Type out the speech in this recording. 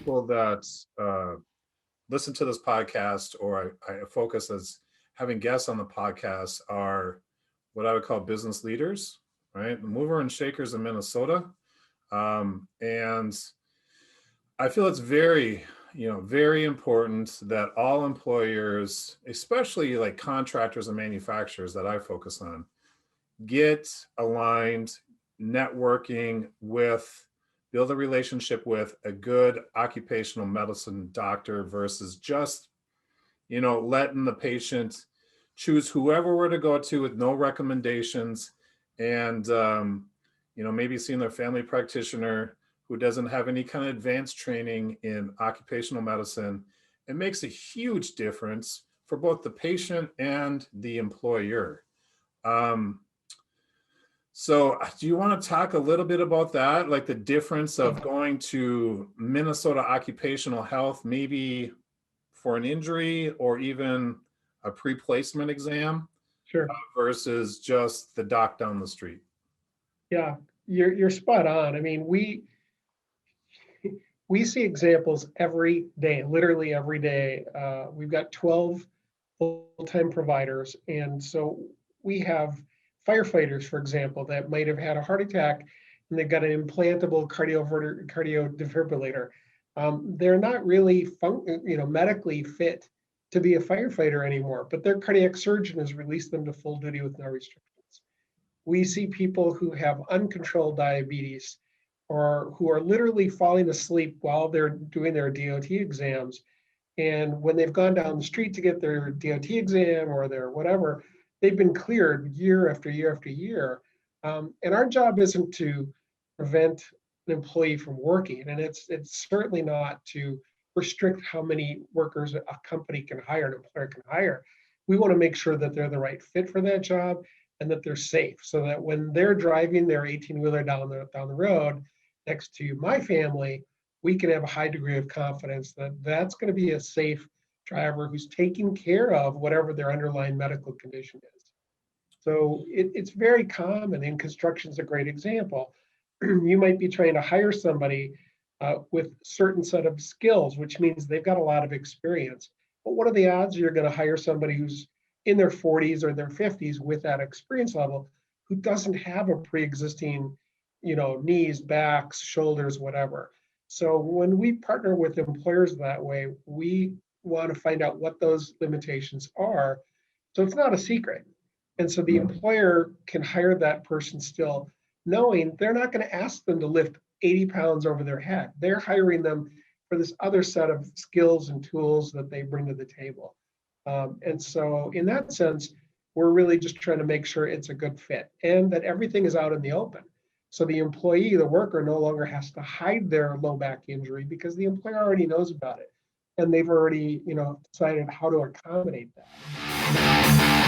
people that listen to this podcast, or I focus as having guests on the podcast, are what I would call business leaders, right? The mover and shakers in Minnesota. And I feel it's very important that all employers, especially like contractors and manufacturers that I focus on, get aligned, networking with, build a relationship with a good occupational medicine doctor versus just, letting the patient choose whoever we're to go to with no recommendations, and, maybe seeing their family practitioner who doesn't have any kind of advanced training in occupational medicine. It makes a huge difference for both the patient and the employer. So do you want to talk a little bit about that, like the difference of going to Minnesota Occupational Health, maybe for an injury or even a pre-placement exam, Sure. versus just the doc down the street? Yeah, you're spot on. I mean, we see examples every day, literally every day. We've got 12 full-time providers, and so we have firefighters, for example, that might have had a heart attack and they've got an implantable cardio defibrillator. They're not really medically fit to be a firefighter anymore, but their cardiac surgeon has released them to full duty with no restrictions. We see people who have uncontrolled diabetes or who are literally falling asleep while they're doing their DOT exams. And when they've gone down the street to get their DOT exam or their whatever, they've been cleared year after year after year. And our job isn't to prevent an employee from working, and it's certainly not to restrict how many workers a company can hire, an employer can hire. We want to make sure that they're the right fit for that job and that they're safe, so that when they're driving their 18-wheeler down the road next to my family, we can have a high degree of confidence that that's going to be a safe driver who's taking care of whatever their underlying medical condition is. So it's very common, and construction's a great example. You might be trying to hire somebody with certain set of skills, which means they've got a lot of experience. But what are the odds you're going to hire somebody who's in their 40s or their 50s with that experience level, who doesn't have a pre-existing, knees, backs, shoulders, whatever? So when we partner with employers that way, we want to find out what those limitations are. So it's not a secret. And so the employer can hire that person still knowing they're not going to ask them to lift 80 pounds over their head. They're hiring them for this other set of skills and tools that they bring to the table. And so in that sense, we're really just trying to make sure it's a good fit and that everything is out in the open. So the employee, the worker, no longer has to hide their low back injury because the employer already knows about it. And they've already, decided how to accommodate that.